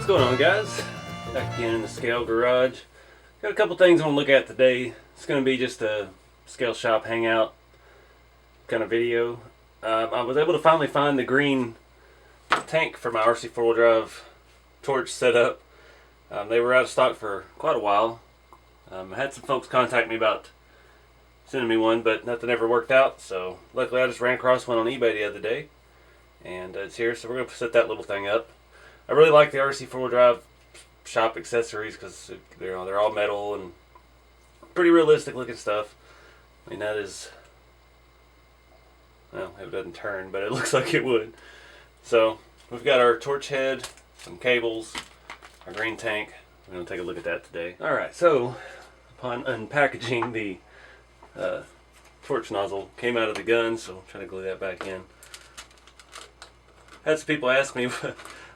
going on, guys? Back again in the scale garage. Got a couple things I want to look at today. It's going to be just a scale shop hangout kind of video. I was able to finally find the green tank for my RC4 drive torch setup. They were out of stock for quite a while. I had some folks contact me about sending me one, but nothing ever worked out. So luckily I just ran across one on eBay the other day, and it's here. So we're going to set that little thing up. I really like the RC4 drive shop accessories because they're all metal and pretty realistic looking stuff. I mean, that is, well, it doesn't turn, but it looks like it would. So we've got our torch head, some cables, our green tank. We're going to take a look at that today. Alright, so upon unpackaging, the torch nozzle came out of the gun, so I'm trying to glue that back in. Had some people ask me,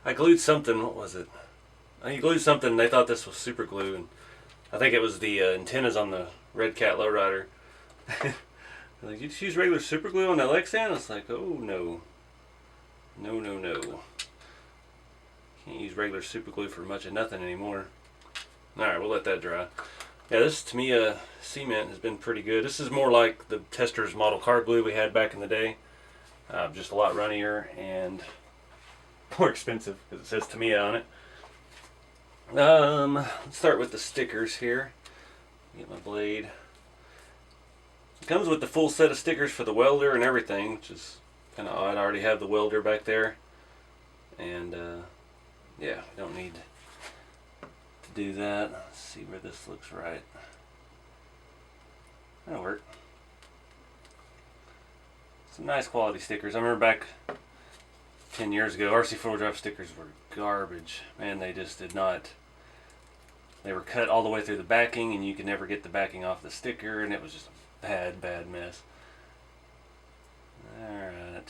I glued something, what was it? I glued something and they thought this was super glue, and I think it was the antennas on the Red Cat lowrider. Like, you just use regular super glue on that Lexan? I was like, oh no. No. Can't use regular super glue for much of nothing anymore. Alright, we'll let that dry. Yeah, this Tamiya cement has been pretty good. This is more like the Tester's model car glue we had back in the day. Just a lot runnier and more expensive because it says Tamiya on it. Let's start with the stickers here. Get my blade. It comes with the full set of stickers for the welder and everything, which is kind of odd. I already have the welder back there, and yeah, we don't need to do that. Let's see where this looks right. That'll work. Some nice quality stickers. I remember back 10 years ago, RC4 drive stickers were garbage. Man, they just did not. They were cut all the way through the backing, and you could never get the backing off the sticker, and it was just a bad mess. Alright.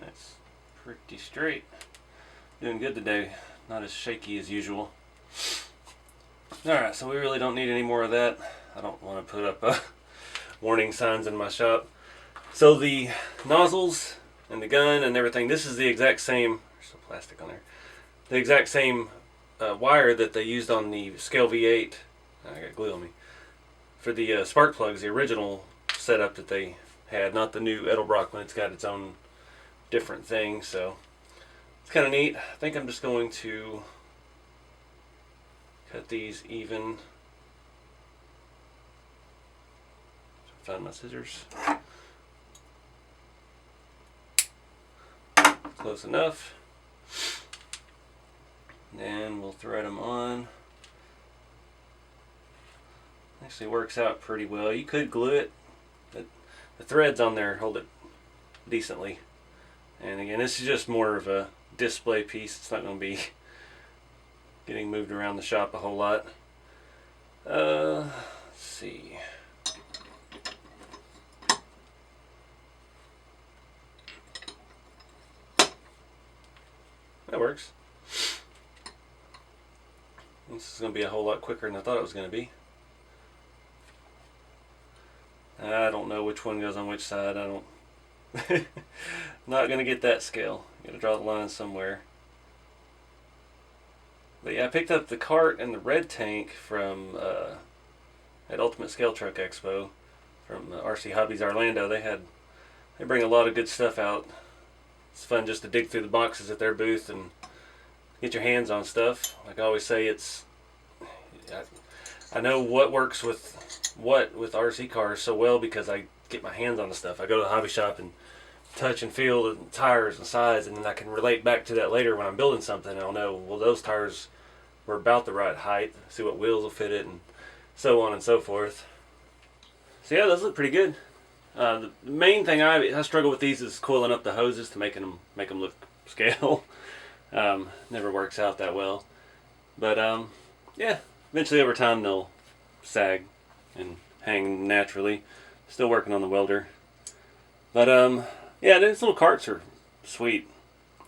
That's pretty straight. Doing good today. Not as shaky as usual. Alright, so we really don't need any more of that. I don't want to put up warning signs in my shop. So the nozzles and the gun and everything, this is the exact same, there's some plastic on there, the exact same wire that they used on the Scale V8, I got glue on me, for the spark plugs, the original setup that they had, not the new Edelbrock one. It's got its own different thing, so it's kind of neat. I think I'm just going to cut these even. Find my scissors. Close enough. Then we'll thread them on. Actually works out pretty well. You could glue it, but the threads on there hold it decently. And again, this is just more of a display piece. It's not going to be getting moved around the shop a whole lot. Let's see. That works. This is going to be a whole lot quicker than I thought it was going to be. I don't know which one goes on which side. I don't. Not going to get that scale. Got to draw the line somewhere. But yeah, I picked up the cart and the red tank from at Ultimate Scale Truck Expo from RC Hobbies Orlando. They bring a lot of good stuff out. It's fun just to dig through the boxes at their booth and get your hands on stuff. Like I always say, I know what works with RC cars so well because I get my hands on the stuff. I go to the hobby shop and touch and feel the tires and size, and then I can relate back to that later when I'm building something, and I'll know, well, those tires were about the right height, see what wheels will fit it, and so on and so forth. So yeah, those look pretty good. The main thing I struggle with these is coiling up the hoses to make them look scale. Never works out that well, but yeah, eventually over time they'll sag and hang naturally. Still working on the welder, but yeah, these little carts are sweet.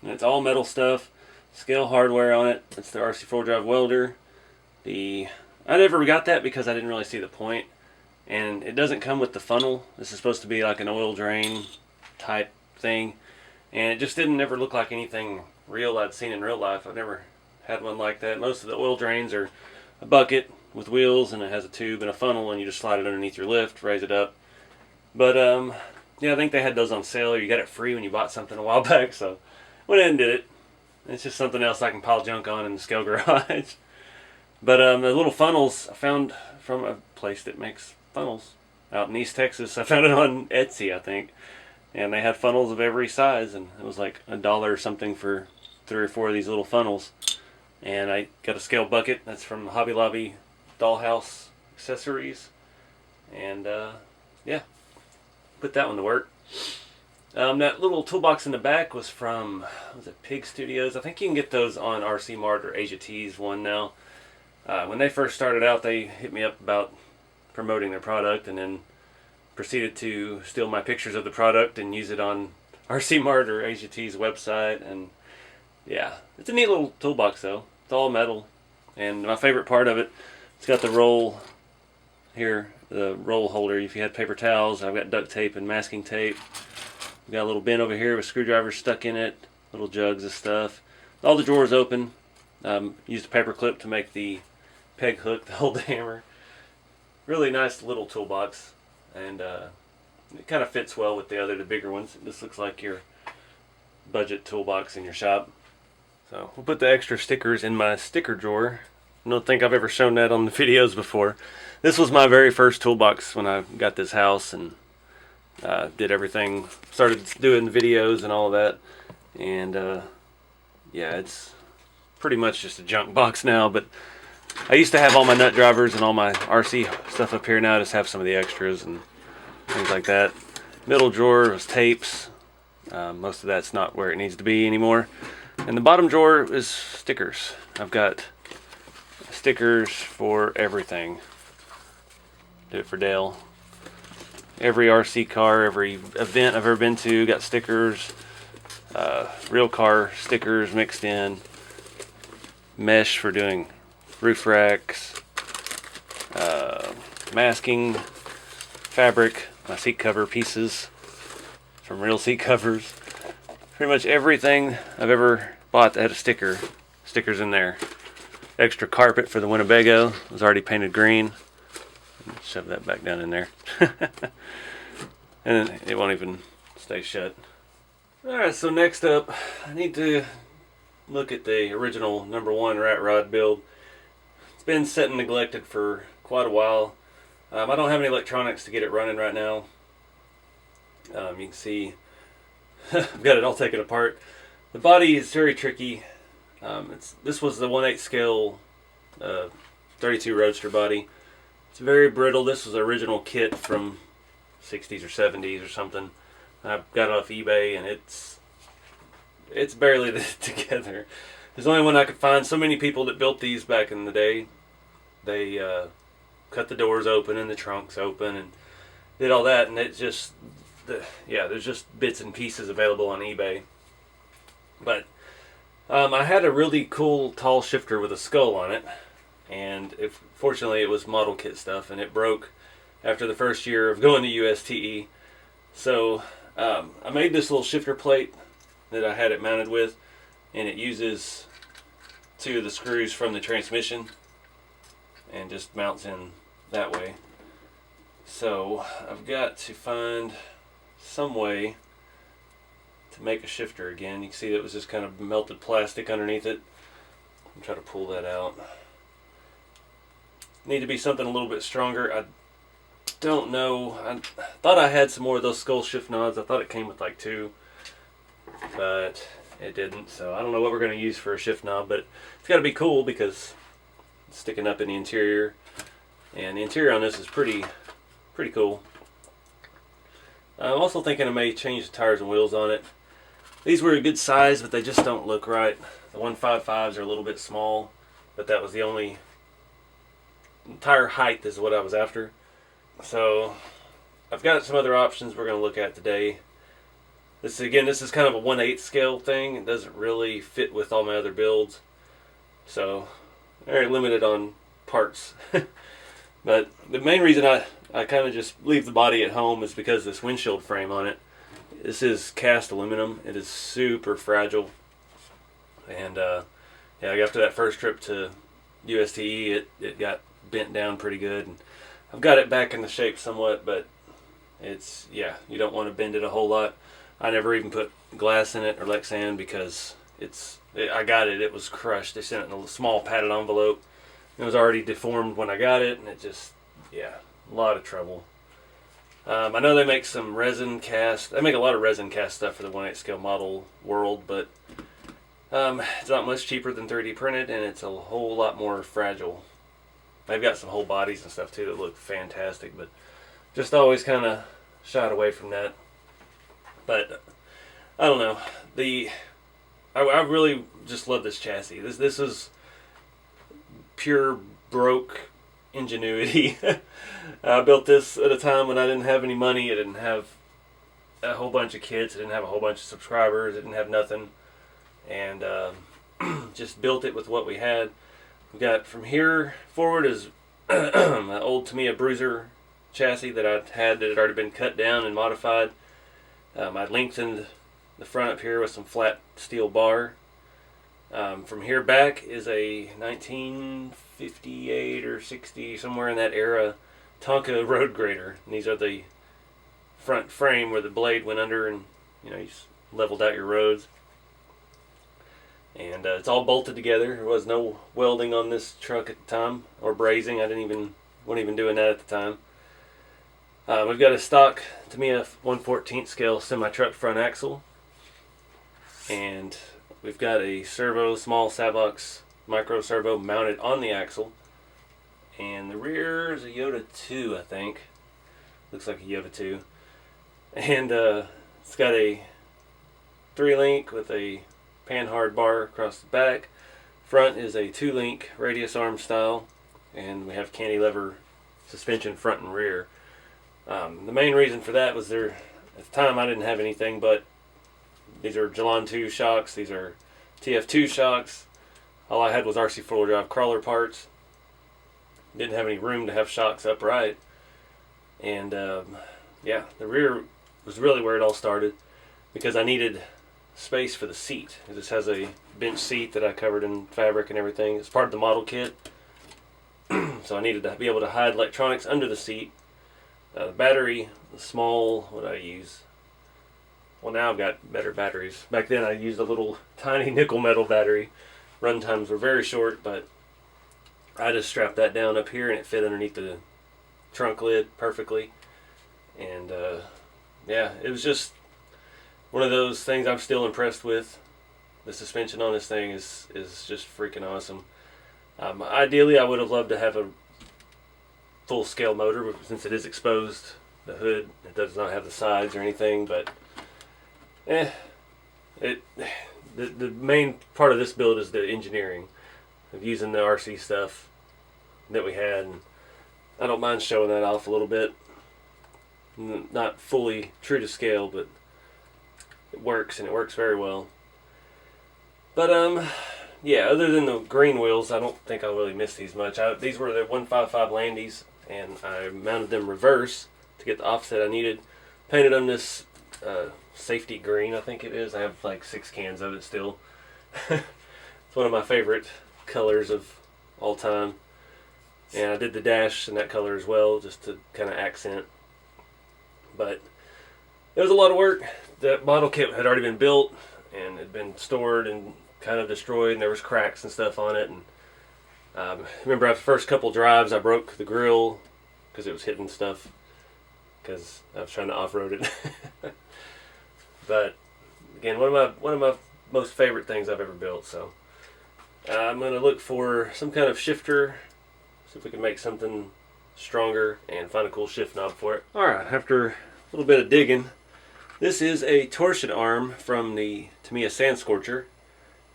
And it's all metal stuff, scale hardware on it. It's the RC4 drive welder. I never got that because I didn't really see the point. And it doesn't come with the funnel. This is supposed to be like an oil drain type thing, and it just didn't ever look like anything reel I'd seen in real life. I've never had one like that. Most of the oil drains are a bucket with wheels, and it has a tube and a funnel, and you just slide it underneath your lift, raise it up. But yeah, I think they had those on sale, or you got it free when you bought something a while back, so went ahead and did it. It's just something else I can pile junk on in the scale garage. But the little funnels I found from a place that makes funnels out in East Texas. I found it on Etsy, I think, and they had funnels of every size, and it was like $1 or something for 3 or 4 of these little funnels. And I got a scale bucket that's from Hobby Lobby Dollhouse Accessories, and yeah, put that one to work. That little toolbox in the back was from, was it Pig Studios? I think you can get those on RC Mart or Asia Tees one now. When they first started out, they hit me up about promoting their product, and then proceeded to steal my pictures of the product and use it on RC Mart or Asia Tees website. And yeah, it's a neat little toolbox though. It's all metal, and my favorite part of it, it's got the roll here, the roll holder. If you had paper towels, I've got duct tape and masking tape. We've got a little bin over here with screwdrivers stuck in it, little jugs of stuff. All the drawers open. Used a paper clip to make the peg hook to hold the hammer. Really nice little toolbox, and it kind of fits well with the bigger ones. This looks like your budget toolbox in your shop. So we'll put the extra stickers in my sticker drawer. I don't think I've ever shown that on the videos before. This was my very first toolbox when I got this house, and did everything, started doing videos and all of that. And yeah, it's pretty much just a junk box now, but I used to have all my nut drivers and all my RC stuff up here. Now I just have some of the extras and things like that. Middle drawer was tapes. Most of that's not where it needs to be anymore. And the bottom drawer is stickers. I've got stickers for everything. Did it for Dale. Every RC car, every event I've ever been to, got stickers. Real car stickers mixed in. Mesh for doing roof racks. Masking. Fabric. My seat cover pieces from real seat covers. Pretty much everything I've ever bought that had a sticker. Stickers in there. Extra carpet for the Winnebago. It was already painted green. Shove that back down in there. And it won't even stay shut. Alright, so next up, I need to look at the original #1 rat rod build. It's been set and neglected for quite a while. I don't have any electronics to get it running right now. You can see I've got it all taken apart. The body is very tricky. This was the 1/8 scale 32 Roadster body. It's very brittle. This was the original kit from 60s or 70s or something. I got it off eBay, and it's barely together. There's only one I could find. So many people that built these back in the day, they cut the doors open and the trunks open and did all that, and it just, yeah, there's just bits and pieces available on eBay. But I had a really cool tall shifter with a skull on it, and fortunately it was model kit stuff, and it broke after the first year of going to USTE. So I made this little shifter plate that I had it mounted with, and it uses 2 of the screws from the transmission and just mounts in that way. So I've got to find some way to make a shifter again. You can see that it was just kind of melted plastic underneath it. I'll try to pull that out. Need to be something a little bit stronger. I don't know. I thought I had some more of those skull shift nods. I thought it came with like 2, but it didn't. So I don't know what we're going to use for a shift knob, but it's got to be cool because it's sticking up in the interior, and the interior on this is pretty cool. I'm also thinking I may change the tires and wheels on it. These were a good size, but they just don't look right. The 155s are a little bit small, but that was the only tire height is what I was after. So I've got some other options we're going to look at today. This is kind of a 1/8 scale thing. It doesn't really fit with all my other builds, so very limited on parts. But the main reason I kind of just leave the body at home is because of this windshield frame on it. This is cast aluminum. It is super fragile. And yeah, after that first trip to USTE, it got bent down pretty good, and I've got it back into shape somewhat, but it's, yeah, you don't want to bend it a whole lot. I never even put glass in it or Lexan because I got it, it was crushed. They sent it in a small padded envelope. It was already deformed when I got it, and it just, yeah, a lot of trouble. I know they make some resin cast. They make a lot of resin cast stuff for the 1/8 scale model world, but it's not much cheaper than 3D printed, and it's a whole lot more fragile. They've got some whole bodies and stuff too that look fantastic, but just always kind of shied away from that. But I don't know. I really just love this chassis. This is pure broke ingenuity. I built this at a time when I didn't have any money. I didn't have a whole bunch of kids. I didn't have a whole bunch of subscribers. I didn't have nothing. And just built it with what we had. We got from here forward is an old Tamiya Bruiser chassis that I had that had already been cut down and modified. I lengthened the front up here with some flat steel bar. From here back is a 1958 or 60, somewhere in that era, Tonka road grader. And these are the front frame where the blade went under, and you just leveled out your roads. And it's all bolted together. There was no welding on this truck at the time, or brazing. I wasn't even doing that at the time. We've got a stock Tamiya 1/14 scale semi-truck front axle, and we've got a servo, small Savox micro servo mounted on the axle, and the rear is a Yoda 2, I think. Looks like a Yoda 2, and it's got a 3-link with a panhard bar across the back. Front is a 2-link radius arm style, and we have cantilever suspension front and rear. The main reason for that was at the time I didn't have anything but these are Gelan 2 shocks, these are TF2 shocks. All I had was RC4 drive crawler parts. Didn't have any room to have shocks upright. And yeah, the rear was really where it all started, because I needed space for the seat. This has a bench seat that I covered in fabric and everything. It's part of the model kit. So I needed to be able to hide electronics under the seat. The battery, the small, what did I use? Well, now I've got better batteries. Back then I used a little tiny nickel metal battery. Run times were very short, but I just strapped that down up here and it fit underneath the trunk lid perfectly. And yeah, it was just one of those things I'm still impressed with. The suspension on this thing is just freaking awesome. Ideally, I would have loved to have a full-scale motor, but since it is exposed, the hood, it does not have the sides or anything, but the main part of this build is the engineering of using the RC stuff that we had, and I don't mind showing that off a little bit. Not fully true to scale, but it works, and it works very well. But yeah, other than the green wheels, I don't think I'll really miss these much. These were the 155 Landies, and I mounted them reverse to get the offset I needed. Painted them this safety green, I think it is. I have like 6 cans of it still. It's one of my favorite colors of all time. And I did the dash in that color as well, just to kind of accent. But it was a lot of work. The model kit had already been built and had been stored and kind of destroyed, and there was cracks and stuff on it. And remember, after the first couple drives, I broke the grill because it was hitting stuff because I was trying to off-road it. But again, one of my most favorite things I've ever built. So I'm gonna look for some kind of shifter, see if we can make something stronger and find a cool shift knob for it. All right, after a little bit of digging, this is a torsion arm from the Tamiya Sand Scorcher,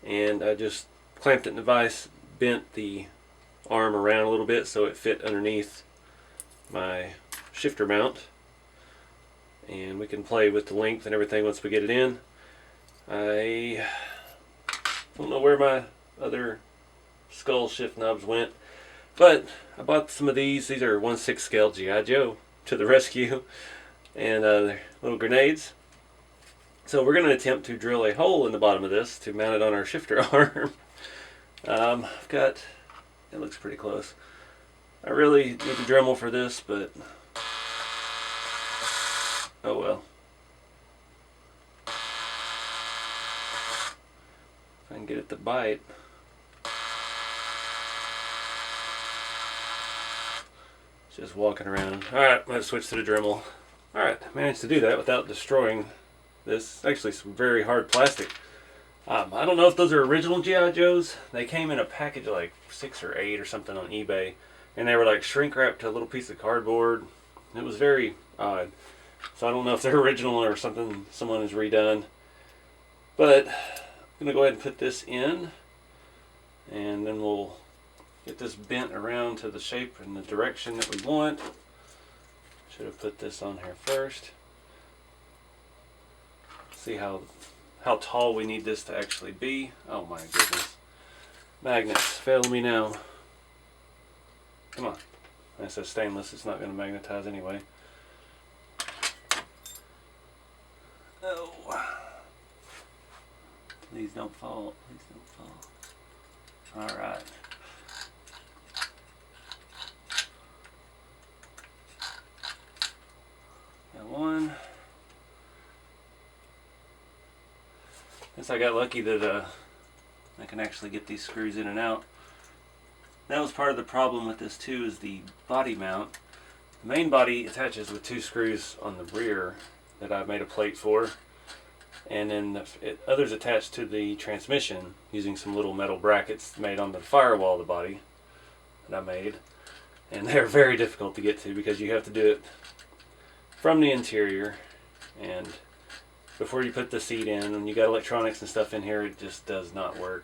and I just clamped it in the vise, bent the arm around a little bit so it fit underneath my shifter mount, and we can play with the length and everything once we get it in. I don't know where my other skull shift knobs went, but I bought some of these. These are 1/6 scale G.I. Joe to the rescue, and they're little grenades. So we're going to attempt to drill a hole in the bottom of this to mount it on our shifter arm. I've got, it looks pretty close. I really need the Dremel for this, but oh well. If I can get it to bite. Just walking around. Alright, I'm going to switch to the Dremel. Alright, managed to do that without destroying this. It's actually some very hard plastic. I don't know if those are original G.I. Joes. They came in a package of like 6 or 8 or something on eBay. And they were like shrink wrapped to a little piece of cardboard. It was very odd. So I don't know if they're original or something someone has redone. But I'm going to go ahead and put this in. And then we'll get this bent around to the shape and the direction that we want. Should have put this on here first. See how tall we need this to actually be. Oh my goodness. Magnets, fail me now. Come on. This is stainless, it's not going to magnetize anyway. Oh. Please don't fall. Please don't fall. Alright. Got one. Guess I got lucky that I can actually get these screws in and out. That was part of the problem with this too, is the body mount. The main body attaches with 2 screws on the rear that I made a plate for, and then others attached to the transmission using some little metal brackets made on the firewall of the body that I made. And they're very difficult to get to because you have to do it from the interior, and before you put the seat in, and you got electronics and stuff in here, it just does not work.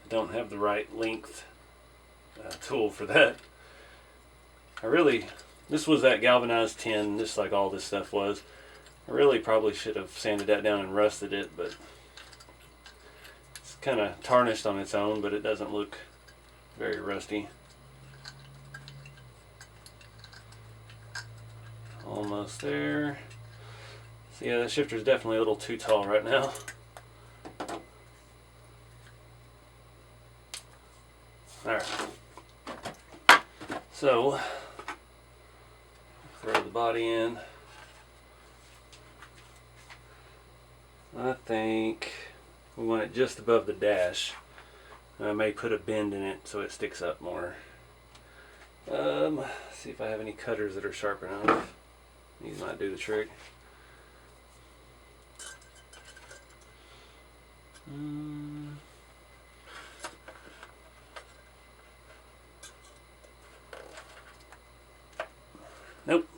I don't have the right length tool for that. This was that galvanized tin, just like all this stuff was. I really probably should have sanded that down and rusted it, but it's kind of tarnished on its own, but it doesn't look very rusty. Almost there. So yeah, the shifter is definitely a little too tall right now. Alright. So, throw the body in. I think we want it just above the dash. I may put a bend in it so it sticks up more. See if I have any cutters that are sharp enough. These might do the trick. Nope.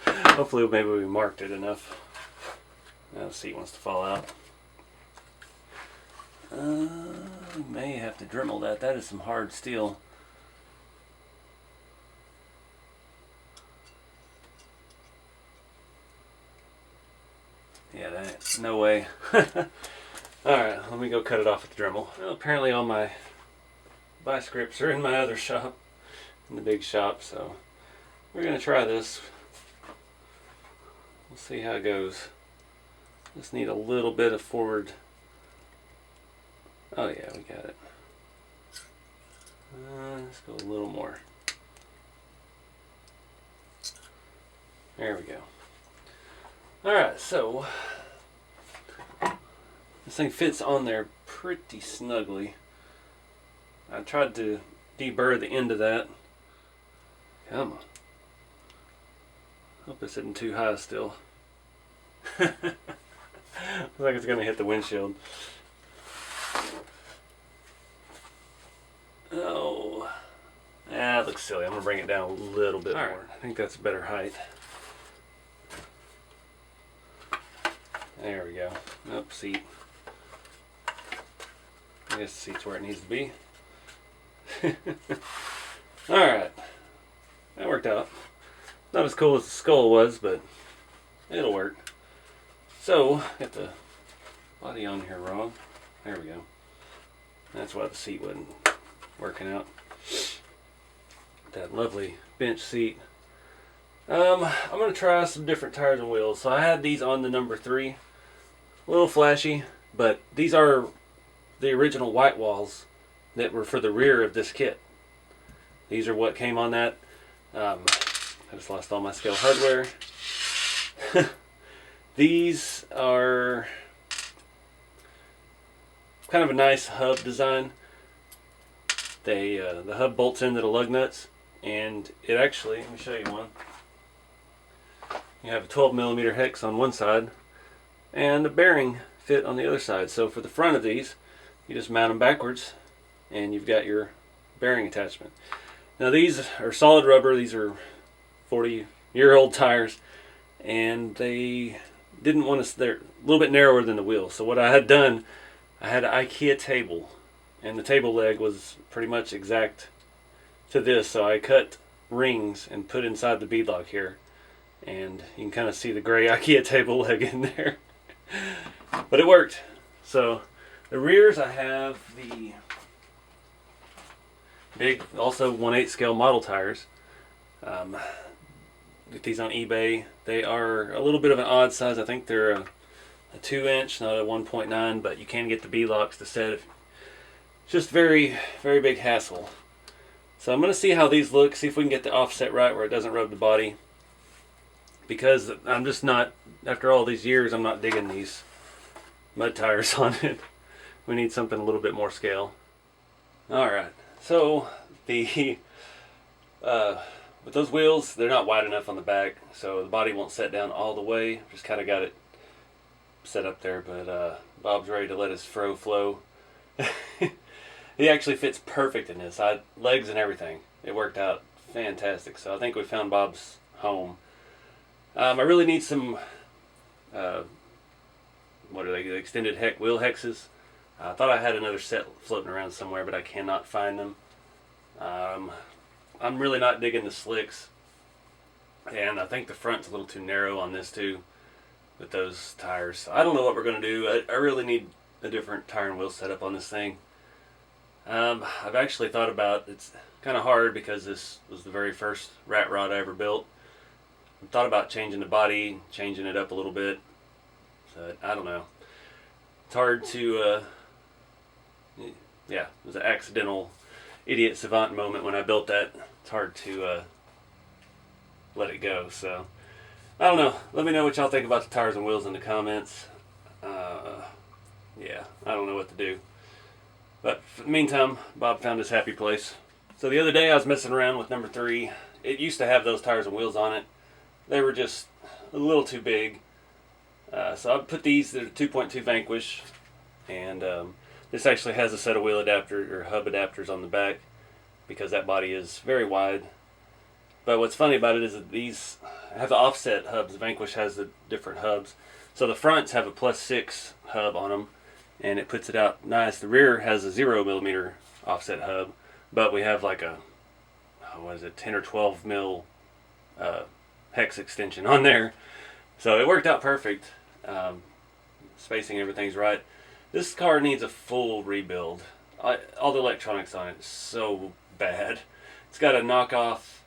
Hopefully maybe we marked it enough. Now the seat wants to fall out. We may have to Dremel that. That is some hard steel. Yeah, that, no way. Alright, let me go cut it off with the Dremel. Well, apparently all my vice grips are in my other shop, in the big shop, so we're going to try this. We'll see how it goes. Just need a little bit of forward. Oh yeah, we got it. Let's go a little more. There we go. Alright, so this thing fits on there pretty snugly. I tried to deburr the end of that. Come on. Hope this isn't too high still. Looks like it's going to hit the windshield. Oh. That looks silly. I'm going to bring it down a little bit more. I think that's a better height. There we go. Nope, seat. I guess the seat's where it needs to be. Alright. That worked out. Not as cool as the skull was, but it'll work. So, got the body on here wrong. There we go. That's why the seat wasn't working out. That lovely bench seat. I'm going to try some different tires and wheels. So I had these on the number 3. A little flashy, but these are the original white walls that were for the rear of this kit. These are what came on that. I just lost all my scale hardware. These are kind of a nice hub design. The hub bolts into the lug nuts, and it actually, let me show you one. You have a 12mm hex on one side and a bearing fit on the other side. So for the front of these, you just mount them backwards and you've got your bearing attachment. Now these are solid rubber. These are 40-year-old tires, and they didn't want to, they're a little bit narrower than the wheel. So what I had done, I had an IKEA table, and the table leg was pretty much exact to this. So I cut rings and put inside the beadlock here, and you can kind of see the gray IKEA table leg in there. But it worked. So the rears, I have the big, also 1/8 scale model tires. Get these on eBay. They are a little bit of an odd size. I think they're a 2-inch, not a 1.9, but you can get the beadlocks to set. It's just very, very big hassle. So I'm going to see how these look, see if we can get the offset right where it doesn't rub the body. Because I'm just not, after all these years, I'm not digging these mud tires on it. We need something a little bit more scale. Alright, so the with those wheels, they're not wide enough on the back, so the body won't set down all the way. Just kind of got it set up there, but Bob's ready to let his fro flow. He actually fits perfect in this. Legs and everything. It worked out fantastic. So I think we found Bob's home. I really need some, what are they, extended wheel hexes. I thought I had another set floating around somewhere, but I cannot find them. I'm really not digging the slicks, and I think the front's a little too narrow on this too with those tires. So I don't know what we're going to do. I really need a different tire and wheel setup on this thing. I've actually thought about, it's kind of hard because this was the very first rat rod I ever built. I thought about changing the body, changing it up a little bit. So I don't know. It's hard to, yeah, it was an accidental idiot savant moment when I built that. It's hard to let it go. So I don't know. Let me know what y'all think about the tires and wheels in the comments. Yeah, I don't know what to do. But for the meantime, Bob found his happy place. So the other day I was messing around with number 3. It used to have those tires and wheels on it. They were just a little too big. So I put these, they're 2.2 Vanquish, and this actually has a set of wheel adapter or hub adapters on the back because that body is very wide. But what's funny about it is that these have the offset hubs. Vanquish has the different hubs. So the fronts have a +6 hub on them, and it puts it out nice. The rear has a 0mm offset hub, but we have like a, what is it, 10 or 12 mil hex extension on there. So it worked out perfect. Spacing, everything's right. This car needs a full rebuild. All the electronics on it is so bad. It's got a knockoff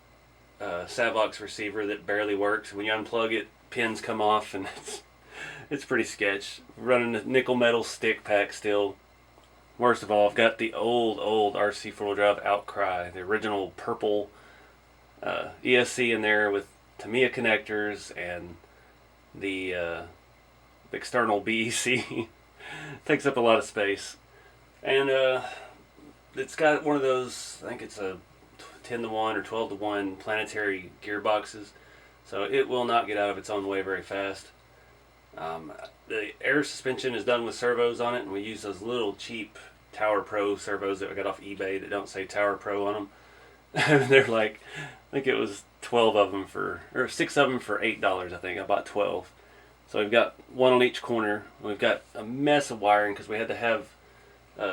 Savox receiver that barely works. When you unplug it, pins come off, and it's pretty sketch. Running a nickel metal stick pack still. Worst of all, I've got the old RC4wd drive Outcry, the original purple ESC in there with Tamiya connectors and the external BEC. Takes up a lot of space. And it's got one of those, I think it's a 10-to-1 or 12-to-1 planetary gearboxes, so it will not get out of its own way very fast. The air suspension is done with servos on it, and we use those little cheap Tower Pro servos that we got off eBay that don't say Tower Pro on them. They're like, I think it was 12 of them for, or 6 of them for $8, I think. I bought 12. So we've got one on each corner. We've got a mess of wiring because we had to have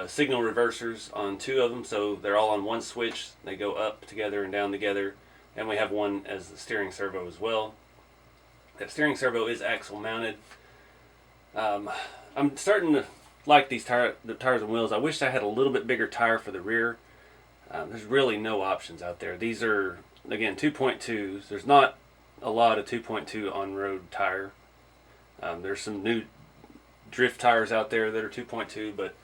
signal reversers on 2 of them, so they're all on one switch. They go up together and down together, and we have one as the steering servo as well. That steering servo is axle mounted. I'm starting to like these the tires and wheels. I wish I had a little bit bigger tire for the rear. There's really no options out there. These are, again, 2.2s. There's not a lot of 2.2 on-road tire. There's some new drift tires out there that are 2.2, but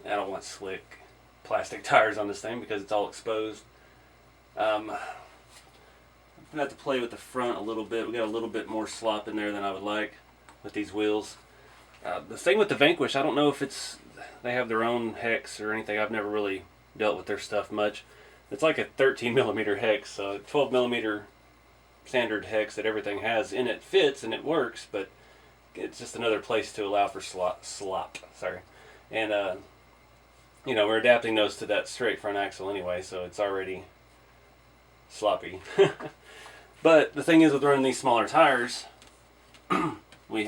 I don't want slick plastic tires on this thing because it's all exposed. I'm going to have to play with the front a little bit. We got a little bit more slop in there than I would like with these wheels. The thing with the Vanquish, I don't know if they have their own hex or anything. I've never really dealt with their stuff much. It's like a 13 millimeter hex, so 12 millimeter standard hex that everything has in it fits and it works, but it's just another place to allow for slop. Sorry, and you know, we're adapting those to that straight front axle anyway, so it's already sloppy. But the thing is, with running these smaller tires, we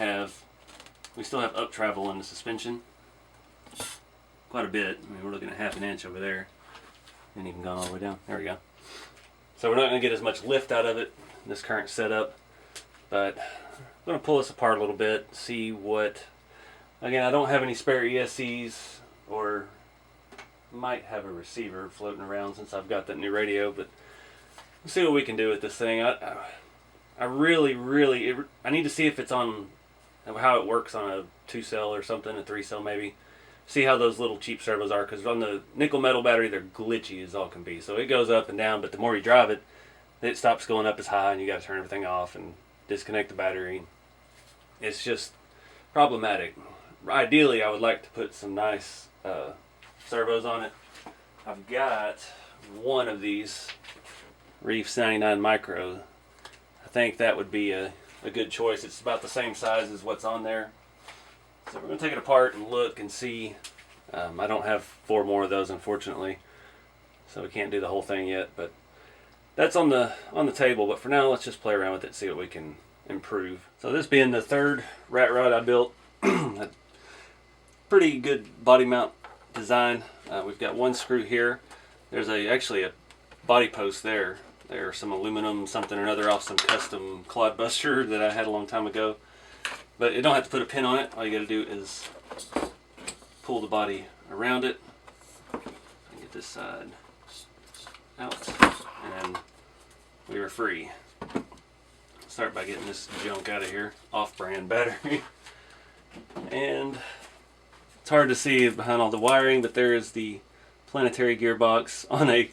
still have up travel in the suspension, quite a bit. I mean, we're looking at half an inch over there, and even gone all the way down. There we go. So we're not going to get as much lift out of it in this current setup, but I'm going to pull this apart a little bit, see what. Again, I don't have any spare ESCs, or might have a receiver floating around since I've got that new radio, but let's see what we can do with this thing. I really I need to see if it's on, how it works on a 2-cell or something, a 3-cell maybe. See how those little cheap servos are, because on the nickel metal battery they're glitchy as all can be. So it goes up and down, but the more you drive it, it stops going up as high, and you got to turn everything off and disconnect the battery. It's just problematic. Ideally, I would like to put some nice servos on it. I've got one of these Reefs 99 Micro. I think that would be a good choice. It's about the same size as what's on there. So we're going to take it apart and look and see. I don't have 4 more of those, unfortunately, so we can't do the whole thing yet, but that's on the table. But for now, let's just play around with it, see what we can improve. So this being the third rat rod I built, a pretty good body mount design. We've got one screw here. There's actually a body post there. There's some aluminum something or another off some custom clodbuster that I had a long time ago. But you don't have to put a pin on it. All you got to do is pull the body around it. Get this side out, and we are free. Start by getting this junk out of here. Off-brand battery. And it's hard to see behind all the wiring, but there is the planetary gearbox on a,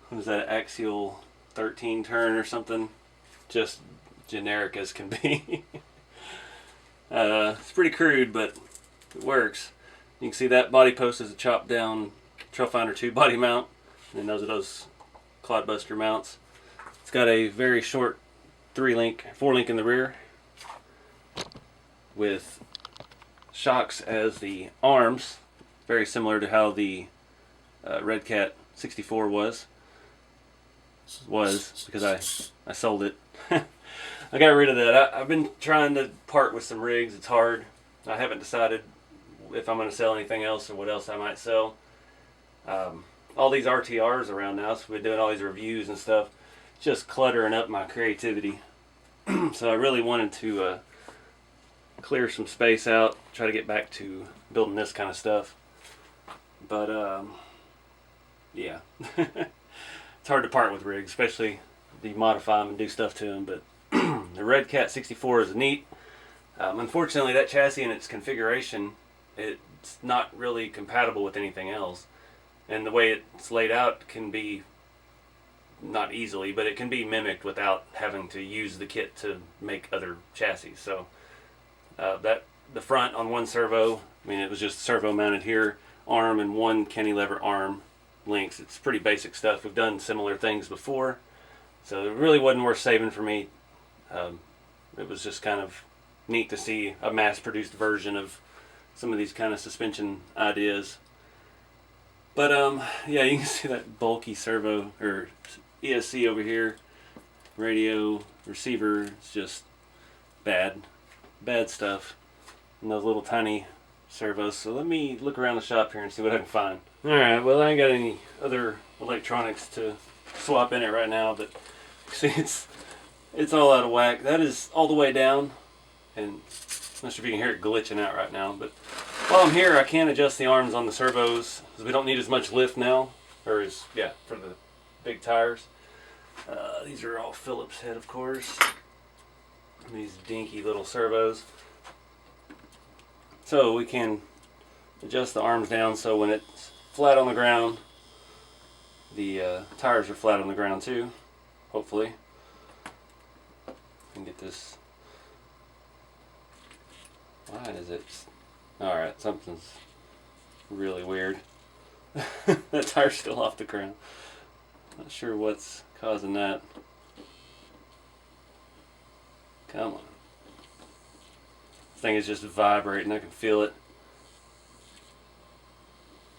what is that, axial 13 turn or something. Just generic as can be. It's pretty crude, but it works. You can see that body post is a chopped down Trailfinder 2 body mount, and then those are those clodbuster mounts. It's got a very short 4-link in the rear with shocks as the arms, very similar to how the Red Cat 64 was because I sold it. I got rid of that. I've been trying to part with some rigs. It's hard. I haven't decided if I'm going to sell anything else or what else I might sell. All these RTRs around now, so we've been doing all these reviews and stuff, just cluttering up my creativity. So I really wanted to clear some space out, try to get back to building this kind of stuff. But yeah, it's hard to part with rigs, especially if you modify them and do stuff to them. But the Red Cat 64 is neat. Unfortunately, that chassis and its configuration, it's not really compatible with anything else. And the way it's laid out can be, not easily, but it can be mimicked without having to use the kit to make other chassis. So the front on one servo, I mean, it was just servo mounted here, arm and one Kenny lever arm links. It's pretty basic stuff. We've done similar things before, so it really wasn't worth saving for me. It was just kind of neat to see a mass-produced version of some of these kind of suspension ideas. But yeah, you can see that bulky servo or ESC over here, radio, receiver. It's just bad stuff. And those little tiny servos. So let me look around the shop here and see what I can find. Alright, well, I ain't got any other electronics to swap in it right now, but see, it's all out of whack. That is all the way down, and I'm not sure if you can hear it glitching out right now, but while I'm here, I can adjust the arms on the servos because we don't need as much lift now, for the big tires. These are all Phillips head, of course. these dinky little servos. So we can adjust the arms down so when it's flat on the ground, the tires are flat on the ground too, hopefully. And get this. Why is it? Alright, something's really weird. That tire's still off the ground. Not sure what's causing that. Come on. This thing is just vibrating. I can feel it.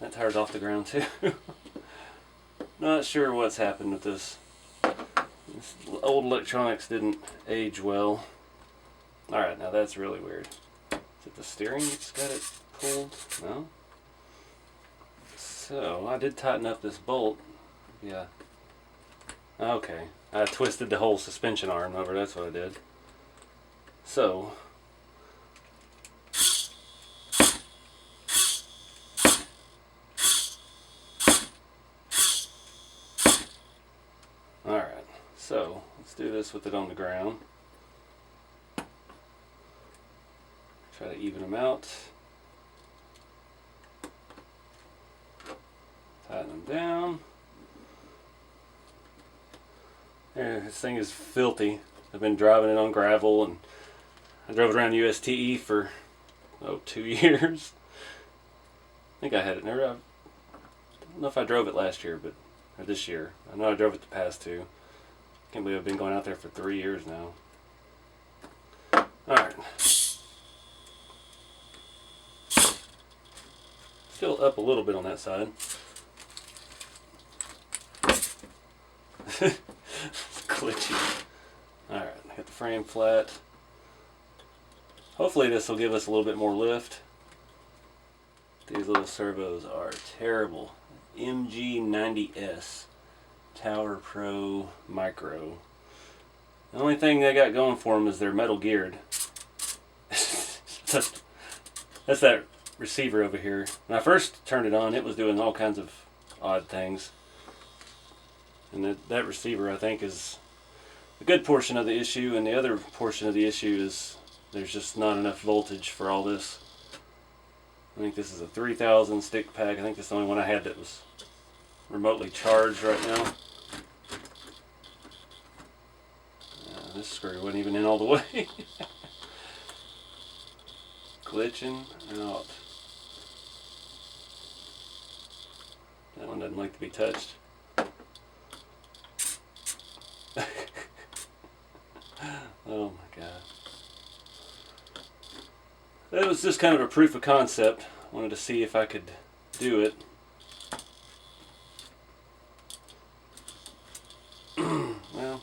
That tire's off the ground too. Not sure what's happened with this. This old electronics didn't age well. Alright, now that's really weird. Is it the steering that's got it pulled? No? So, I did tighten up this bolt. Yeah. Okay. I twisted the whole suspension arm over, that's what I did. So, alright, so let's do this with it on the ground. Try to even them out. Tighten them down. There, this thing is filthy. I've been driving it on gravel, and I drove it around USTE for 2 years. I think I had it there. I don't know if I drove it last year, or this year. I know I drove it the past 2. Can't believe I've been going out there for 3 years now. Alright. Still up a little bit on that side. It's glitchy. Alright, I got the frame flat. Hopefully this will give us a little bit more lift. These little servos are terrible. MG90S Tower Pro Micro. The only thing they got going for them is they're metal geared. That's that receiver over here. When I first turned it on, it was doing all kinds of odd things. And that receiver, I think, is a good portion of the issue, and the other portion of the issue is there's just not enough voltage for all this. I think this is a 3000 stick pack. I think that's the only one I had that was remotely charged right now. This screw wasn't even in all the way. Glitching out. That one doesn't like to be touched. Oh my god. That was just kind of a proof of concept. I wanted to see if I could do it. Well,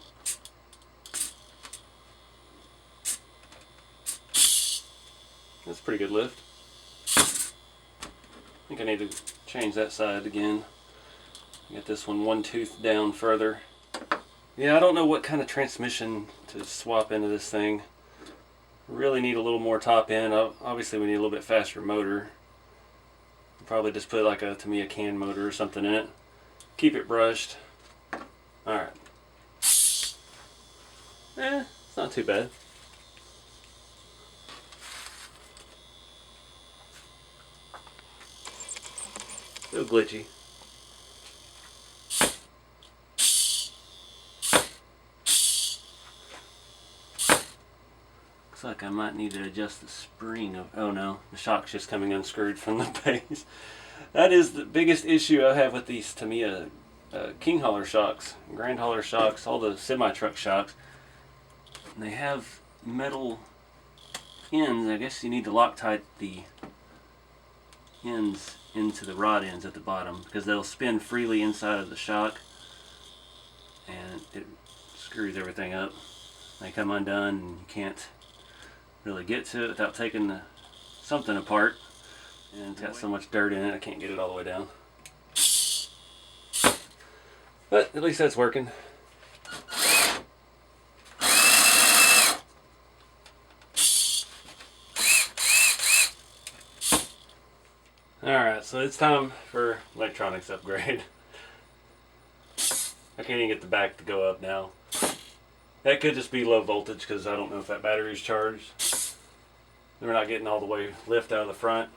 that's a pretty good lift. I think I need to change that side again. Get this one tooth down further. Yeah, I don't know what kind of transmission to swap into this thing. Really need a little more top end. Obviously we need a little bit faster motor. Probably just put like a Tamiya can motor or something in it. Keep it brushed. Alright. It's not too bad. Still glitchy. Looks like I might need to adjust the spring of, oh no, the shock's just coming unscrewed from the base. That is the biggest issue I have with these Tamiya King Hauler shocks, Grand Hauler shocks, all the semi-truck shocks. And they have metal ends. I guess you need to Loctite the ends into the rod ends at the bottom because they'll spin freely inside of the shock and it screws everything up. They come undone and you can't really get to it without taking something apart, and it's got so much dirt in it I can't get it all the way down, but at least that's working. Alright, so it's time for electronics upgrade. I can't even get the back to go up now. That could just be low voltage because I don't know if that battery's charged. They're not getting all the way lift out of the front.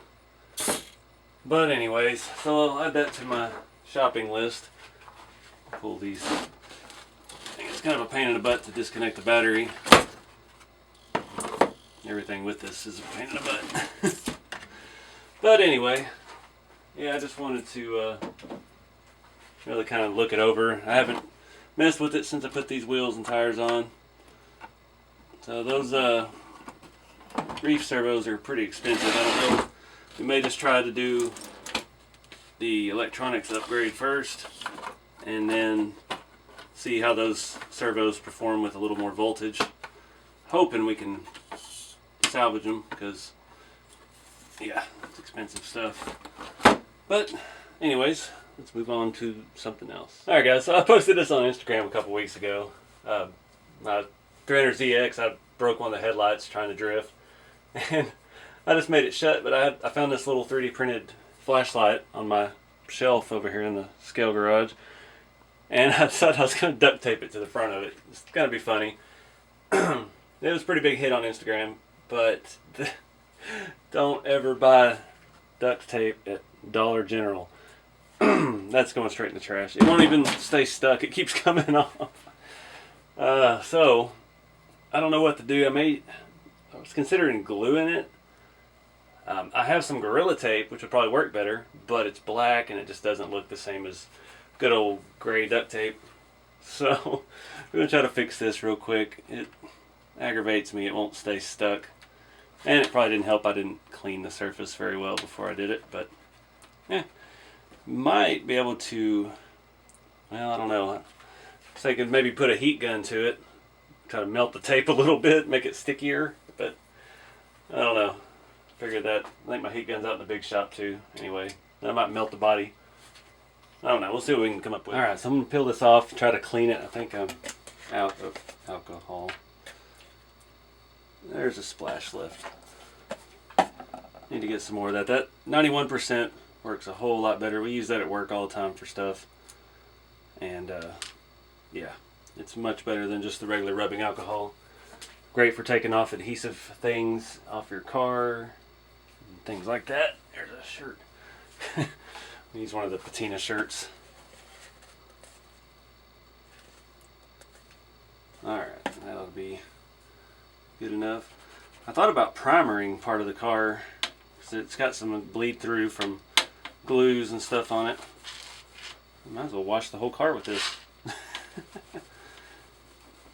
But anyways, so I'll add that to my shopping list. Pull these. I think it's kind of a pain in the butt to disconnect the battery. Everything with this is a pain in the butt. But anyway, yeah, I just wanted to really kind of look it over. I haven't messed with it since I put these wheels and tires on. So those reef servos are pretty expensive. I don't know. We may just try to do the electronics upgrade first and then see how those servos perform with a little more voltage. Hoping we can salvage them because, yeah, it's expensive stuff. But anyways, let's move on to something else. Alright guys, so I posted this on Instagram a couple weeks ago. My 300ZX, I broke one of the headlights trying to drift. And I just made it shut, but I found this little 3D printed flashlight on my shelf over here in the scale garage. And I decided I was going to duct tape it to the front of it. It's going to be funny. It was a pretty big hit on Instagram, but don't ever buy duct tape at Dollar General. That's going straight in the trash. It won't even stay stuck. It keeps coming off. So, I don't know what to do. I was considering gluing it. I have some Gorilla Tape, which would probably work better, but it's black and it just doesn't look the same as good old gray duct tape. So, we're going to try to fix this real quick. It aggravates me. It won't stay stuck. And it probably didn't help I didn't clean the surface very well before I did it, but yeah. Might be able to, well, I don't know. I was thinking maybe put a heat gun to it, try to melt the tape a little bit, make it stickier, but I don't know. Figured that, I think my heat gun's out in the big shop too, anyway. That might melt the body. I don't know, we'll see what we can come up with. Alright, so I'm going to peel this off, try to clean it. I think I'm out of alcohol. There's a splash left. Need to get some more of that. That 91% works a whole lot better. We use that at work all the time for stuff. And yeah, it's much better than just the regular rubbing alcohol. Great for taking off adhesive things off your car. And things like that. There's a shirt. Use one of the patina shirts. Alright, that'll be good enough. I thought about primering part of the car because it's got some bleed through from glues and stuff on it. I might as well wash the whole car with this.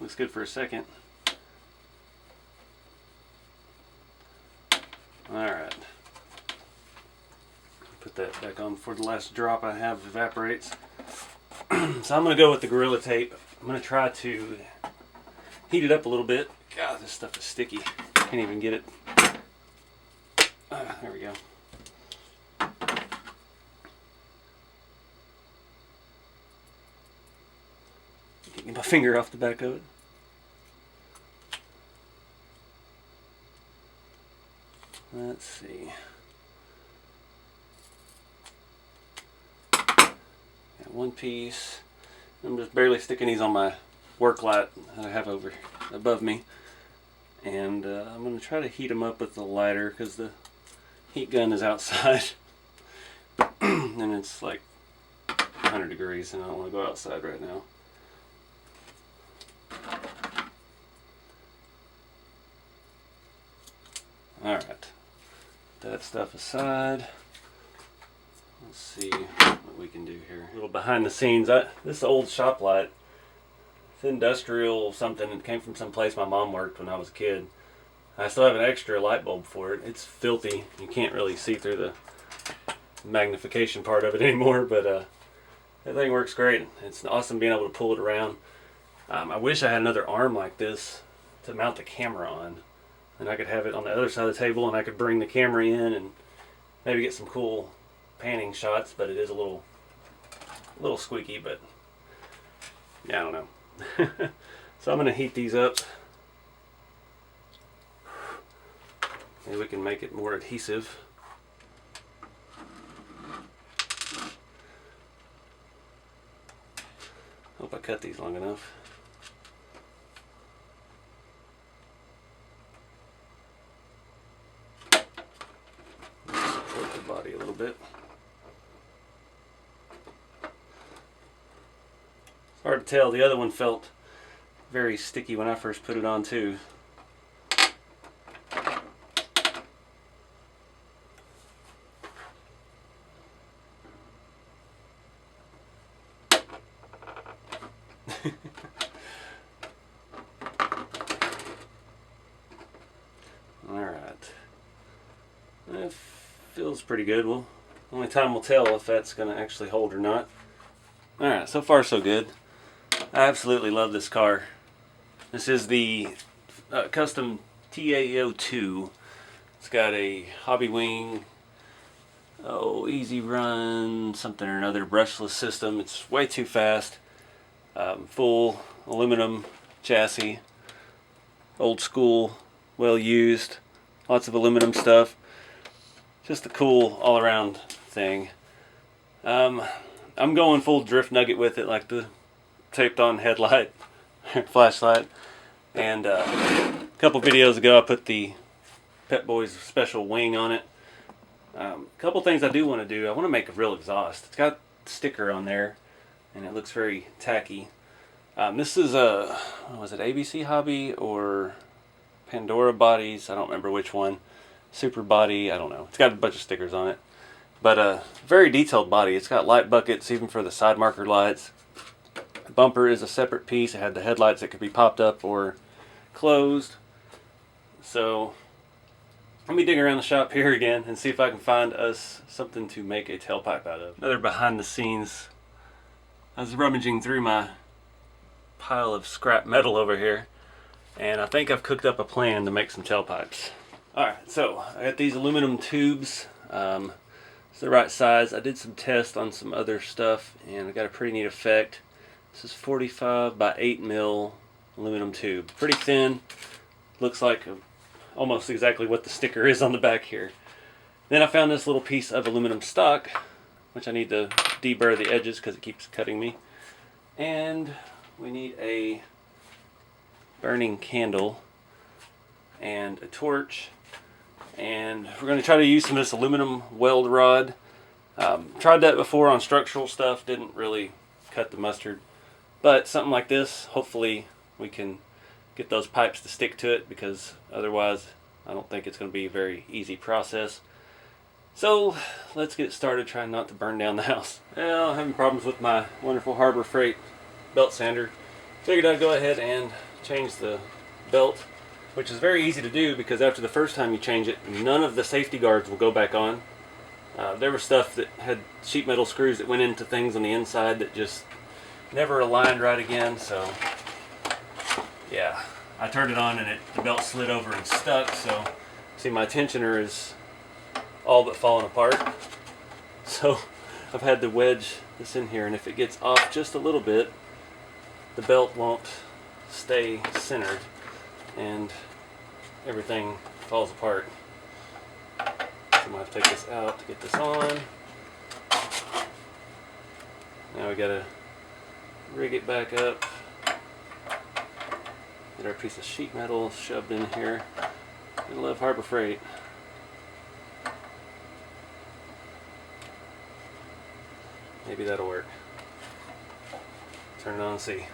Looks good for a second. Alright. Put that back on before the last drop I have evaporates. So I'm going to go with the Gorilla Tape. I'm going to try to heat it up a little bit. God, this stuff is sticky. Can't even get it. There we go. Get my finger off the back of it. Let's see. Got one piece. I'm just barely sticking these on my work light that I have over above me. And I'm going to try to heat them up with the lighter because the heat gun is outside. And it's like 100 degrees and I don't want to go outside right now. Alright, that stuff aside. Let's see what we can do here. A little behind the scenes. This old shop light, it's industrial something. It came from some place my mom worked when I was a kid. I still have an extra light bulb for it. It's filthy. You can't really see through the magnification part of it anymore, but that thing works great. It's awesome being able to pull it around. I wish I had another arm like this to mount the camera on. And I could have it on the other side of the table and I could bring the camera in and maybe get some cool panning shots, but it is a little squeaky, but yeah, I don't know. So I'm going to heat these up. Maybe we can make it more adhesive. Hope I cut these long enough. body a little bit. It's hard to tell. The other one felt very sticky when I first put it on too. Alright. That feels pretty good. Well, only time will tell if that's going to actually hold or not. Alright, so far so good. I absolutely love this car. This is the custom TAO2. It's got a hobby wing, easy run, something or another, brushless system. It's way too fast. Full aluminum chassis, old school, well used, lots of aluminum stuff. Just a cool all around thing. I'm going full drift nugget with it, like the taped on headlight, flashlight. And a couple videos ago I put the Pep Boys special wing on it. A couple things I do want to do. I want to make a real exhaust. It's got a sticker on there and it looks very tacky. This is was it ABC Hobby or Pandora Bodies? I don't remember which one. Super Body, I don't know. It's got a bunch of stickers on it. But very detailed body. It's got light buckets even for the side marker lights. The bumper is a separate piece. It had the headlights that could be popped up or closed. So let me dig around the shop here again and see if I can find us something to make a tailpipe out of. Another behind the scenes. I was rummaging through my pile of scrap metal over here, and I think I've cooked up a plan to make some tailpipes. Alright, so I got these aluminum tubes. It's the right size. I did some tests on some other stuff and I got a pretty neat effect. This is 45 by 8 mil aluminum tube. Pretty thin. Looks like almost exactly what the sticker is on the back here. Then I found this little piece of aluminum stock, which I need to deburr the edges because it keeps cutting me. And we need a burning candle and a torch. And we're going to try to use some of this aluminum weld rod. Tried that before on structural stuff, didn't really cut the mustard. But something like this, hopefully we can get those pipes to stick to it, because otherwise I don't think it's going to be a very easy process. So let's get started trying not to burn down the house. Well, I'm having problems with my wonderful Harbor Freight belt sander. Figured I'd go ahead and change the belt, which is very easy to do because after the first time you change it, none of the safety guards will go back on. There was stuff that had sheet metal screws that went into things on the inside that just never aligned right again. So yeah, I turned it on and the belt slid over and stuck. So see, my tensioner is all but falling apart. So I've had to wedge this in here, and if it gets off just a little bit, the belt won't stay centered and everything falls apart. So I'm going to have to take this out to get this on. Now we got to rig it back up. Get our piece of sheet metal shoved in here. I love Harbor Freight. Maybe that'll work. Turn it on and see.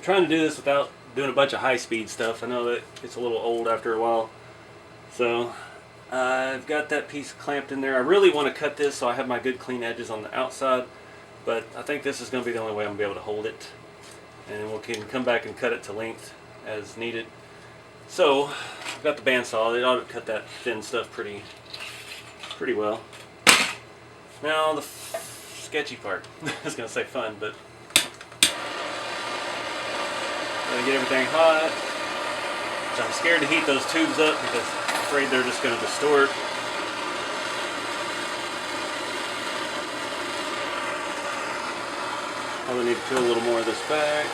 Trying to do this without doing a bunch of high-speed stuff. I know that it's a little old after a while. So I've got that piece clamped in there. I really want to cut this so I have my good clean edges on the outside, but I think this is going to be the only way I'm going to be able to hold it. And we can come back and cut it to length as needed. So I've got the bandsaw. It ought to cut that thin stuff pretty well. Now the sketchy part. I was going to say fun, but Gotta get everything hot. Which I'm scared to heat those tubes up because I'm afraid they're just gonna distort. Probably need to peel a little more of this back.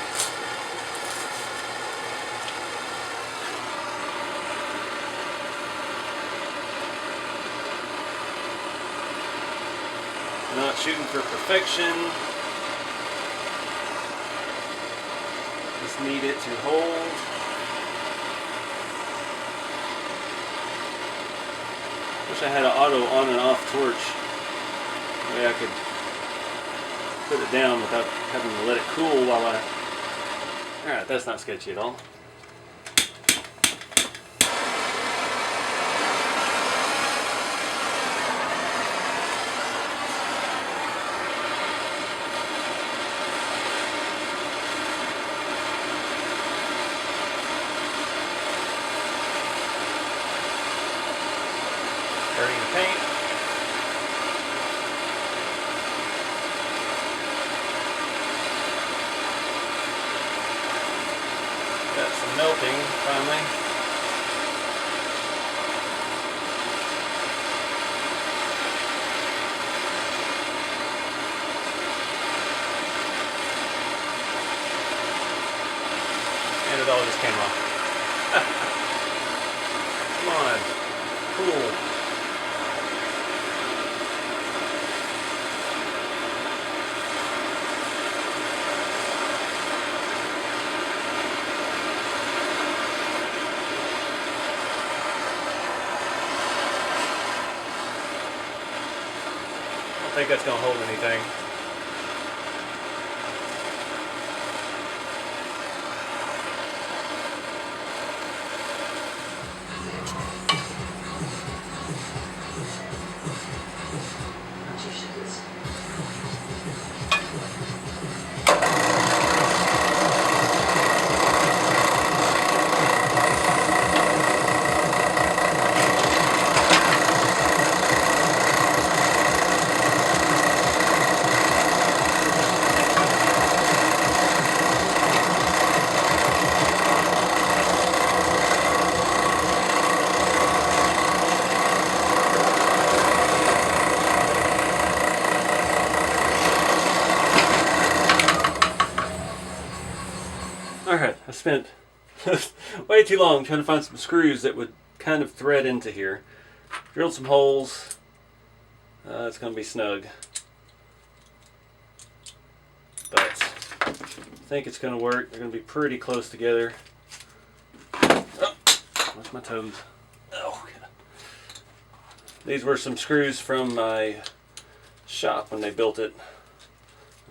Not shooting for perfection. Just need it to hold. Wish I had an auto on and off torch. That way I could put it down without having to let it cool while I... Alright, that's not sketchy at all. Burning the paint. Got some melting finally. And it all just came off. Come on. Cool. I don't think that's going to hold anything. Alright, I spent way too long trying to find some screws that would kind of thread into here. Drilled some holes. It's going to be snug. But I think it's going to work. They're going to be pretty close together. Oh, watch my toes. Oh, God. These were some screws from my shop when they built it.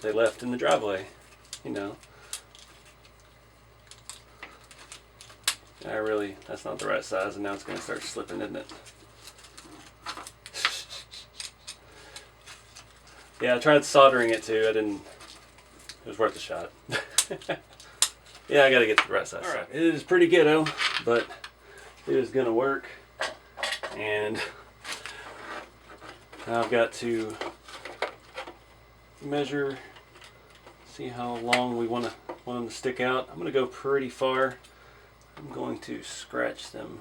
They left in the driveway, you know. That's not the right size, and now it's going to start slipping, isn't it? Yeah, I tried soldering it too. It was worth a shot. Yeah, I got to get to the right size. All right. It is pretty ghetto, but it is going to work. And now I've got to measure, see how long we want them to stick out. I'm going to go pretty far. I'm going to scratch them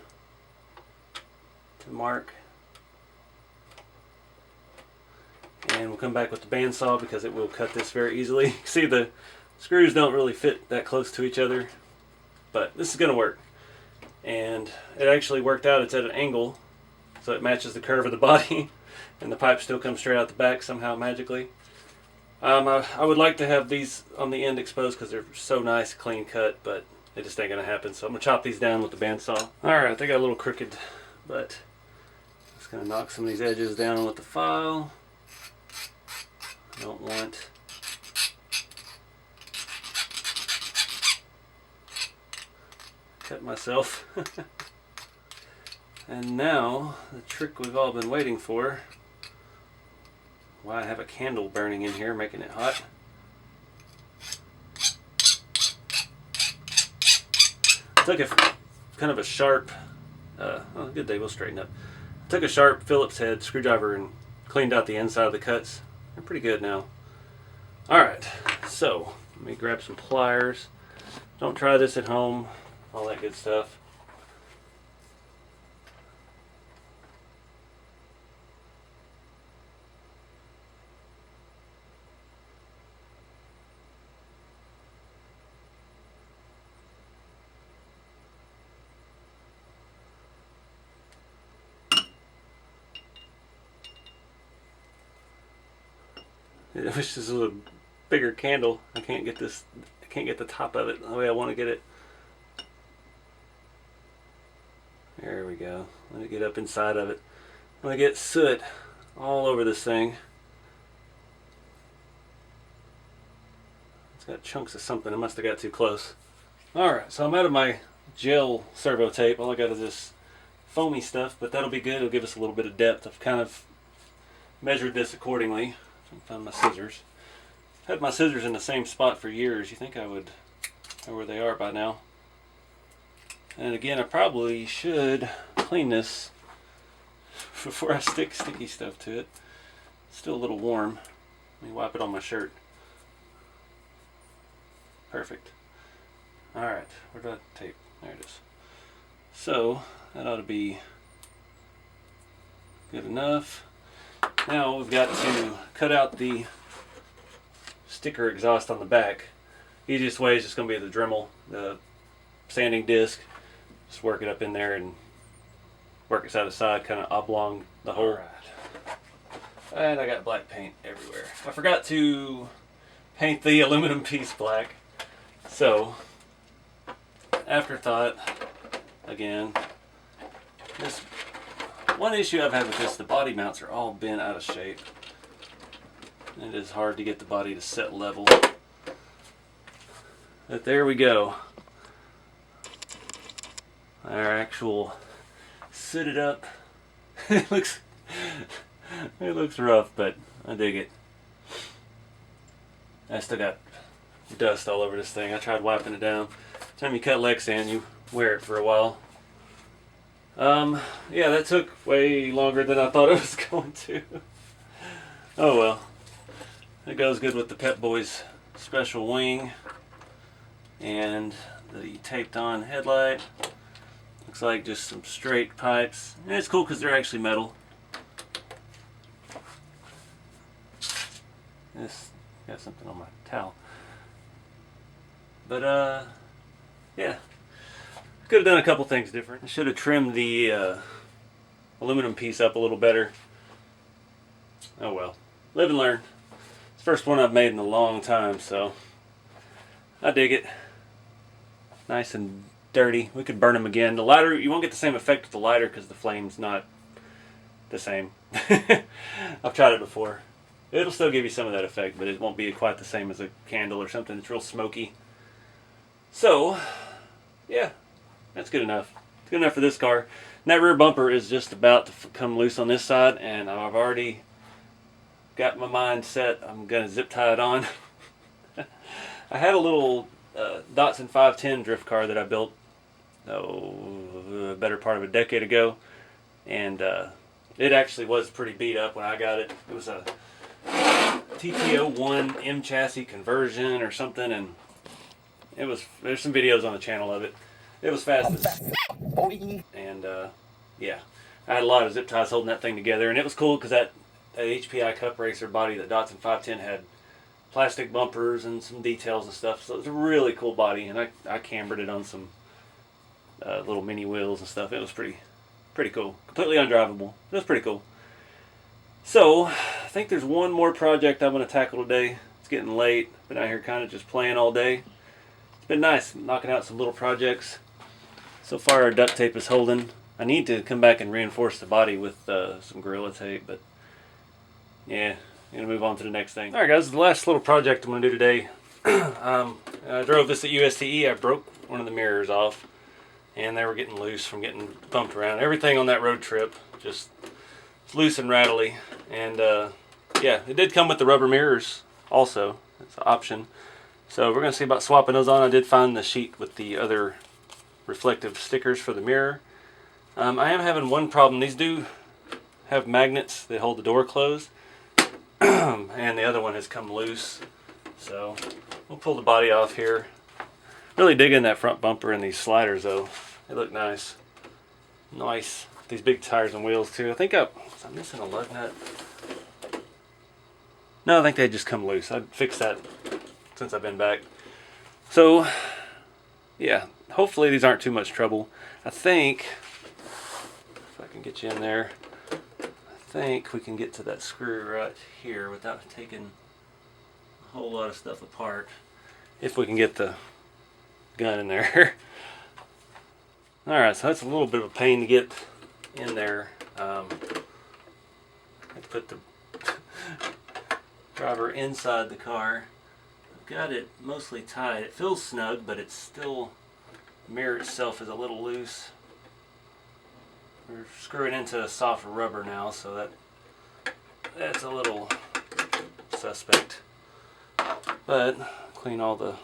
to mark, and we'll come back with the bandsaw because it will cut this very easily. See, the screws don't really fit that close to each other, but this is going to work. And it actually worked out. It's at an angle, so it matches the curve of the body, and the pipe still comes straight out the back somehow magically. I would like to have these on the end exposed because they're so nice, clean cut, but it just ain't gonna happen. So I'm gonna chop these down with the bandsaw. Alright, they got a little crooked, but I'm just gonna knock some of these edges down with the file. I don't want cut myself. And now the trick we've all been waiting for. Why I have a candle burning in here making it hot. Took a kind of a sharp, oh good day, we'll straighten up. Took a sharp Phillips head screwdriver and cleaned out the inside of the cuts. They're pretty good now. Alright, so let me grab some pliers. Don't try this at home, all that good stuff. I wish this was a bigger candle. I can't get this. I can't get the top of it the way I want to get it. There we go. Let me get up inside of it. I'm gonna get soot all over this thing. It's got chunks of something. I must have got too close. Alright, so I'm out of my gel servo tape. All I got is this foamy stuff, but that'll be good. It'll give us a little bit of depth. I've kind of measured this accordingly. I found my scissors. I've had my scissors in the same spot for years. You think I would know where they are by now. And again, I probably should clean this before I stick sticky stuff to it. It's still a little warm. Let me wipe it on my shirt. Perfect. Alright, where did I tape? There it is. So, that ought to be good enough. Now we've got to cut out the sticker exhaust on the back. Easiest way is just going to be the Dremel, the sanding disc. Just work it up in there and work it side to side, kind of oblong the hole. Right. And I got black paint everywhere. I forgot to paint the aluminum piece black. So, afterthought, again, this one issue I've had with this, the body mounts are all bent out of shape. It is hard to get the body to set level. But there we go. Our actual sooted up. it looks rough, but I dig it. I still got dust all over this thing. I tried wiping it down. Time you cut Lexan, you wear it for a while. Yeah, that took way longer than I thought it was going to. Oh well. It goes good with the Pep Boys special wing and the taped on headlight. Looks like just some straight pipes. And it's cool because they're actually metal. This got something on my towel. But yeah. Could have done a couple things different. I should have trimmed the aluminum piece up a little better. Oh well. Live and learn. It's the first one I've made in a long time, so I dig it. Nice and dirty. We could burn them again. The lighter, you won't get the same effect with the lighter because the flame's not the same. I've tried it before. It'll still give you some of that effect, but it won't be quite the same as a candle or something. It's real smoky. So, yeah, that's good enough. It's good enough for this car. And that rear bumper is just about to come loose on this side, and I've already got my mind set. I'm going to zip tie it on. I had a little Datsun 510 drift car that I built a better part of a decade ago, and it actually was pretty beat up when I got it. It was a TTO1 M chassis conversion or something, and there's some videos on the channel of it. It was fast and yeah, I had a lot of zip ties holding that thing together, and it was cool because that HPI Cup Racer body, the Datsun 510, had plastic bumpers and some details and stuff, so it was a really cool body, and I cambered it on some little mini wheels and stuff. It was pretty cool. Completely undrivable. It was pretty cool. So, I think there's one more project I'm going to tackle today. It's getting late. Been out here kind of just playing all day. It's been nice knocking out some little projects. So far our duct tape is holding. I need to come back and reinforce the body with some Gorilla Tape, but yeah, I'm going to move on to the next thing. Alright guys, the last little project I'm going to do today. I drove this at USTE. I broke one of the mirrors off, and they were getting loose from getting bumped around. Everything on that road trip just loose and rattly, and yeah, it did come with the rubber mirrors also. It's an option. So we're going to see about swapping those on. I did find the sheet with the other reflective stickers for the mirror. I am having one problem. These do have magnets that hold the door closed, and the other one has come loose. So we'll pull the body off here. Really digging that front bumper and these sliders though. They look nice. Nice. These big tires and wheels too. I think I'm missing a lug nut. No, I think they just come loose. I'd fix that since I've been back. So, yeah, hopefully these aren't too much trouble. I think, if I can get you in there, I think we can get to that screw right here without taking a whole lot of stuff apart. If we can get the gun in there. Alright, so that's a little bit of a pain to get in there. I have to put the driver inside the car. I've got it mostly tied. It feels snug, but it's still, the mirror itself is a little loose. We're screwing into softer rubber now, so that's a little suspect. But clean all the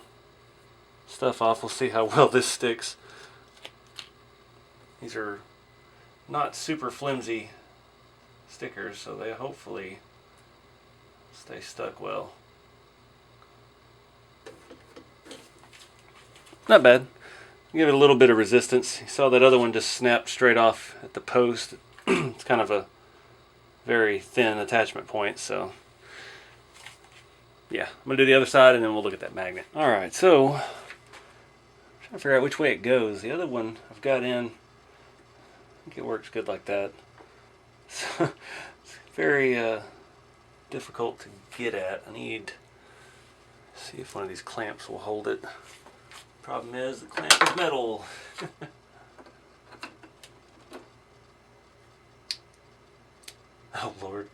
stuff off. We'll see how well this sticks. These are not super flimsy stickers, so they hopefully stay stuck well. Not bad. Give it a little bit of resistance. You saw that other one just snapped straight off at the post. It's kind of a very thin attachment point, so yeah. I'm going to do the other side and then we'll look at that magnet. Alright, so I'm trying to figure out which way it goes. The other one I've got in, I think it works good like that. So it's very difficult to get at. I need to see if one of these clamps will hold it. Problem is the clamp is metal. Oh Lord.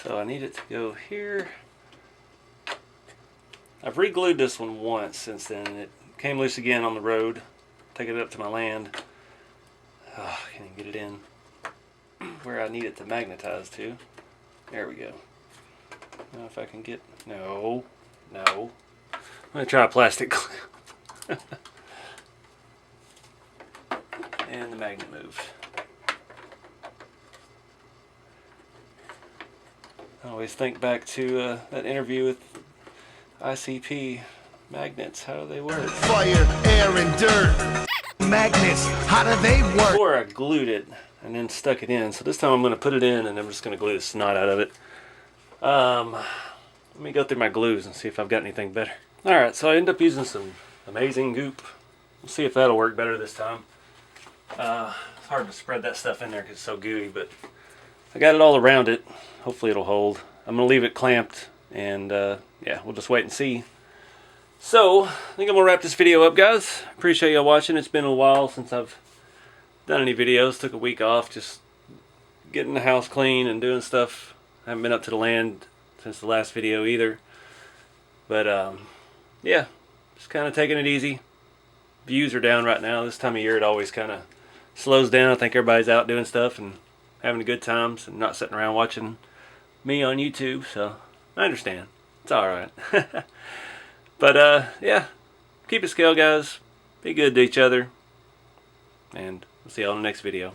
So I need it to go here. I've re-glued this one once since then. It came loose again on the road. Taking it up to my land. Oh, I can't even get it in where I need it to magnetize to. There we go. Now if I can get, no. I'm gonna try a plastic clamp. And the magnet moved. I always think back to that interview with ICP. Magnets, how do they work? Fire, air, and dirt. Magnets, how do they work? Before I glued it and then stuck it in. So this time I'm going to put it in and I'm just going to glue the snot out of it. Let me go through my glues and see if I've got anything better. Alright, so I end up using some amazing goop. We'll see if that'll work better this time. It's hard to spread that stuff in there because it's so gooey, but I got it all around it. Hopefully it'll hold. I'm going to leave it clamped and yeah, we'll just wait and see. So, I think I'm going to wrap this video up, guys. Appreciate y'all watching. It's been a while since I've done any videos. Took a week off just getting the house clean and doing stuff. I haven't been up to the land since the last video either. But, yeah, just kind of taking it easy. Views are down right now. This time of year it always kind of slows down. I think everybody's out doing stuff and having good times and not sitting around watching me on YouTube. So, I understand. It's alright. But, yeah, keep it scale, guys. Be good to each other. And we'll see y'all in the next video.